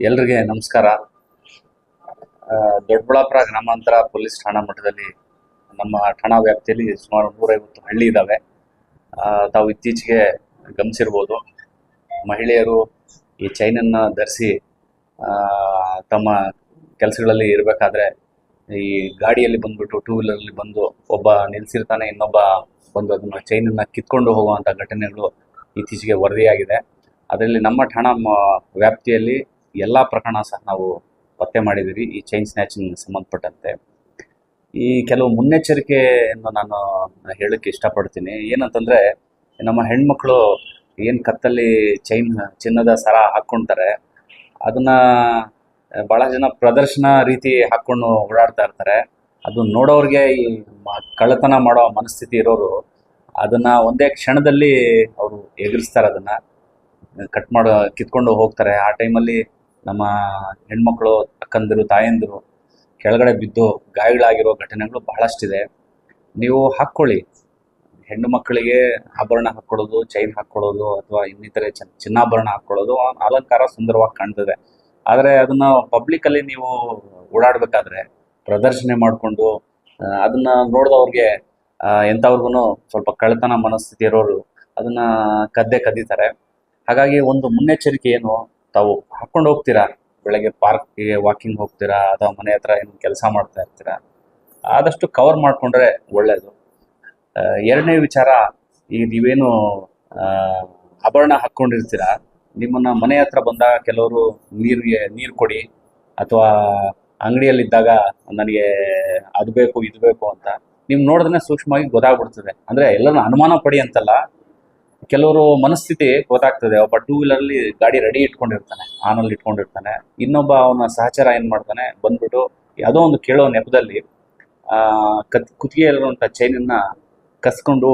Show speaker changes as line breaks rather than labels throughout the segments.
ಎಲ್ರಿಗೆ ನಮಸ್ಕಾರ. ದೊಡ್ಡಬಳ್ಳಾಪುರ ಗ್ರಾಮಾಂತರ ಪೊಲೀಸ್ ಠಾಣಾ ಮಟ್ಟದಲ್ಲಿ ನಮ್ಮ ಠಾಣಾ ವ್ಯಾಪ್ತಿಯಲ್ಲಿ ಸುಮಾರು 150 ಹಳ್ಳಿ ಇದ್ದಾವೆ. ತಾವು ಇತ್ತೀಚೆಗೆ ಗಮನಿಸಿರ್ಬೋದು, ಮಹಿಳೆಯರು ಈ ಚೈನನ್ನು ಧರಿಸಿ ತಮ್ಮ ಕೆಲಸಗಳಲ್ಲಿ ಇರಬೇಕಾದ್ರೆ ಈ ಗಾಡಿಯಲ್ಲಿ ಬಂದ್ಬಿಟ್ಟು ಟೂ ವೀಲರಲ್ಲಿ ಬಂದು ಒಬ್ಬ ನಿಲ್ಸಿರ್ತಾನೆ, ಇನ್ನೊಬ್ಬ ಬಂದು ಅದನ್ನು ಚೈನನ್ನು ಕಿತ್ಕೊಂಡು ಹೋಗುವಂಥ ಘಟನೆಗಳು ಇತ್ತೀಚೆಗೆ ವರದಿಯಾಗಿದೆ. ಅದರಲ್ಲಿ ನಮ್ಮ ಠಾಣಾ ವ್ಯಾಪ್ತಿಯಲ್ಲಿ ಎಲ್ಲ ಪ್ರಕರಣ ಸಹ ನಾವು ಪತ್ತೆ ಮಾಡಿದ್ದೀವಿ ಈ ಚೈನ್ ಸ್ನ್ಯಾಚಿಂಗ್ ಸಂಬಂಧಪಟ್ಟಂತೆ. ಈ ಕೆಲವು ಮುನ್ನೆಚ್ಚರಿಕೆಯನ್ನು ನಾನು ಹೇಳೋಕ್ಕೆ ಇಷ್ಟಪಡ್ತೀನಿ. ಏನಂತಂದರೆ, ನಮ್ಮ ಹೆಣ್ಮಕ್ಳು ಏನು ಕತ್ತಲ್ಲಿ ಚಿನ್ನದ ಸರ ಹಾಕ್ಕೊಳ್ತಾರೆ, ಅದನ್ನು ಭಾಳ ಜನ ಪ್ರದರ್ಶನ ರೀತಿ ಹಾಕ್ಕೊಂಡು ಓಡಾಡ್ತಾ ಇರ್ತಾರೆ. ಅದು ನೋಡೋರಿಗೆ ಈ ಕಳ್ಳತನ ಮಾಡೋ ಮನಸ್ಥಿತಿ ಇರೋರು ಅದನ್ನು ಒಂದೇ ಕ್ಷಣದಲ್ಲಿ ಅವರು ಎದುರಿಸ್ತಾರೆ, ಅದನ್ನು ಕಿತ್ಕೊಂಡು ಹೋಗ್ತಾರೆ. ಆ ಟೈಮಲ್ಲಿ ನಮ್ಮ ಹೆಣ್ಮಕ್ಳು, ಅಕ್ಕಂದಿರು, ತಾಯಂದಿರು ಕೆಳಗಡೆ ಬಿದ್ದು ಗಾಯಗಳಾಗಿರೋ ಘಟನೆಗಳು ಬಹಳಷ್ಟಿದೆ. ನೀವು ಹಾಕ್ಕೊಳ್ಳಿ, ಹೆಣ್ಣು ಮಕ್ಕಳಿಗೆ ಆಭರಣ ಹಾಕ್ಕೊಳ್ಳೋದು, ಚೈನ್ ಹಾಕ್ಕೊಳ್ಳೋದು ಅಥವಾ ಇನ್ನಿತರೆ ಚಿನ್ನಾಭರಣ ಹಾಕ್ಕೊಳ್ಳೋದು ಅಲಂಕಾರ ಸುಂದರವಾಗಿ ಕಾಣ್ತದೆ. ಆದರೆ ಅದನ್ನು ಪಬ್ಲಿಕ್ಕಲ್ಲಿ ನೀವು ಓಡಾಡಬೇಕಾದ್ರೆ ಪ್ರದರ್ಶನ ಮಾಡಿಕೊಂಡು ಅದನ್ನು ನೋಡಿದವ್ರಿಗೆ ಎಂಥವ್ರಿಗೂ ಸ್ವಲ್ಪ ಕಳ್ಳತನ ಮನಸ್ಥಿತಿ ಇರೋರು ಅದನ್ನು ಕದೀತಾರೆ. ಹಾಗಾಗಿ ಒಂದು ಮುನ್ನೆಚ್ಚರಿಕೆ ಏನು, ತಾವು ಹಾಕ್ಕೊಂಡು ಹೋಗ್ತೀರಾ, ಬೆಳಗ್ಗೆ ಪಾರ್ಕ್ಗೆ ವಾಕಿಂಗ್ ಹೋಗ್ತೀರಾ ಅಥವಾ ಮನೆ ಹತ್ರ ಏನು ಕೆಲಸ ಮಾಡ್ತಾ ಇರ್ತೀರಾ, ಆದಷ್ಟು ಕವರ್ ಮಾಡಿಕೊಂಡ್ರೆ ಒಳ್ಳೆಯದು. ಎರಡನೇ ವಿಚಾರ, ಈಗ ನೀವೇನು ಆಭರಣ ಹಾಕ್ಕೊಂಡಿರ್ತೀರ, ನಿಮ್ಮನ್ನು ಮನೆ ಹತ್ರ ಬಂದಾಗ ಕೆಲವರು ನೀರು ಕೊಡಿ ಅಥವಾ ಅಂಗಡಿಯಲ್ಲಿದ್ದಾಗ ನನಗೆ ಅದು ಬೇಕು ಇದು ಬೇಕು ಅಂತ ನೀವು ನೋಡಿದ್ರೆ ಸೂಕ್ಷ್ಮವಾಗಿ ಗೊತ್ತಾಗ್ಬಿಡ್ತದೆ. ಅಂದರೆ ಎಲ್ಲರೂ ಅನುಮಾನ ಪಡಿ ಅಂತಲ್ಲ, ಕೆಲವರು ಮನಸ್ಥಿತಿ ಗೊತ್ತಾಗ್ತದೆ. ಒಬ್ಬ ಟೂ ವೀಲರಲ್ಲಿ ಗಾಡಿ ರೆಡಿ ಇಟ್ಕೊಂಡಿರ್ತಾನೆ, ಆನಲ್ಲಿ ಇಟ್ಕೊಂಡಿರ್ತಾನೆ, ಇನ್ನೊಬ್ಬ ಅವನ ಸಹಚರ ಏನು ಮಾಡ್ತಾನೆ, ಬಂದ್ಬಿಟ್ಟು ಯಾವುದೋ ಒಂದು ಕೇಳೋ ನೆಪದಲ್ಲಿ ಕುತ್ತಿಗೆಯಲ್ಲಿರುವಂಥ ಚೈನನ್ನು ಕಸ್ಕೊಂಡು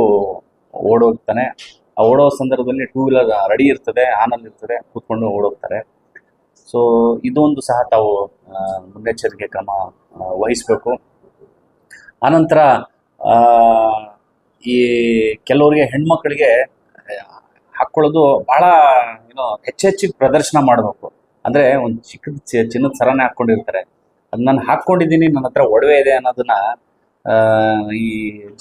ಓಡೋಗ್ತಾನೆ. ಆ ಓಡೋ ಸಂದರ್ಭದಲ್ಲಿ ಟೂ ವೀಲರ್ ರೆಡಿ ಇರ್ತದೆ, ಆನಲ್ಲಿ ಇರ್ತದೆ, ಕೂತ್ಕೊಂಡು ಓಡೋಗ್ತಾರೆ. ಸೊ ಇದೊಂದು ಸಹ ತಾವು ಮುನ್ನೆಚ್ಚರಿಕೆ ಕ್ರಮ ವಹಿಸಬೇಕು. ಆನಂತರ ಈ ಕೆಲವರಿಗೆ ಹೆಣ್ಮಕ್ಳಿಗೆ ಹಾಕ್ಕೊಳ್ಳೋದು ಭಾಳ ಹೆಚ್ಚೆಚ್ಚಿಗೆ ಪ್ರದರ್ಶನ ಮಾಡಬೇಕು. ಅಂದರೆ ಒಂದು ಚಿನ್ನದ ಸರನೇ ಹಾಕ್ಕೊಂಡಿರ್ತಾರೆ, ಅದು ನಾನು ಹಾಕ್ಕೊಂಡಿದ್ದೀನಿ, ನನ್ನ ಹತ್ರ ಒಡವೆ ಇದೆ ಅನ್ನೋದನ್ನ ಈ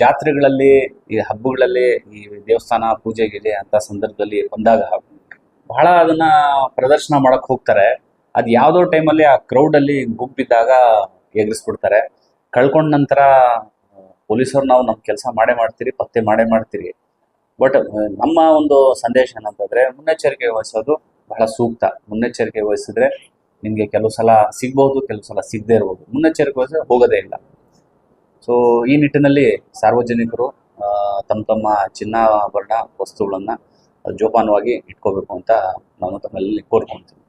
ಜಾತ್ರೆಗಳಲ್ಲಿ, ಈ ಹಬ್ಬಗಳಲ್ಲಿ, ಈ ದೇವಸ್ಥಾನ ಪೂಜೆಗೆ ಅಂತ ಸಂದರ್ಭದಲ್ಲಿ ಬಂದಾಗ ಬಹಳ ಅದನ್ನು ಪ್ರದರ್ಶನ ಮಾಡೋಕ್ಕೆ ಹೋಗ್ತಾರೆ. ಅದು ಯಾವುದೋ ಟೈಮಲ್ಲಿ ಆ ಕ್ರೌಡಲ್ಲಿ ಗುಂಪಿದ್ದಾಗ ಎಗರಿಸ್ಬಿಡ್ತಾರೆ. ಕಳ್ಕೊಂಡ ನಂತರ ಪೊಲೀಸರು ನಾವು ನಮ್ಮ ಕೆಲಸ ಮಾಡ್ತೀರಿ, ಪತ್ತೆ ಮಾಡ್ತೀರಿ. ಬಟ್ ನಮ್ಮ ಒಂದು ಸಂದೇಶ ಏನಂತಂದರೆ, ಮುನ್ನೆಚ್ಚರಿಕೆ ವಹಿಸೋದು ಬಹಳ ಸೂಕ್ತ. ಮುನ್ನೆಚ್ಚರಿಕೆ ವಹಿಸಿದ್ರೆ ನಿಮಗೆ ಕೆಲವು ಸಲ ಸಿಗ್ಬೋದು, ಕೆಲವು ಸಲ ಸಿಗದೇ ಇರ್ಬೋದು. ಮುನ್ನೆಚ್ಚರಿಕೆ ವಹಿಸಿದ್ರೆ ಹೋಗೋದೇ ಇಲ್ಲ. ಸೊ ಈ ನಿಟ್ಟಿನಲ್ಲಿ ಸಾರ್ವಜನಿಕರು ತಮ್ಮ ಚಿನ್ನಾಭರಣ ವಸ್ತುಗಳನ್ನು ಜೋಪಾನವಾಗಿ ಇಟ್ಕೋಬೇಕು ಅಂತ ನಾನು ತಮ್ಮಲ್ಲಿ ಕೋರ್ಕೊಳ್ತೀನಿ.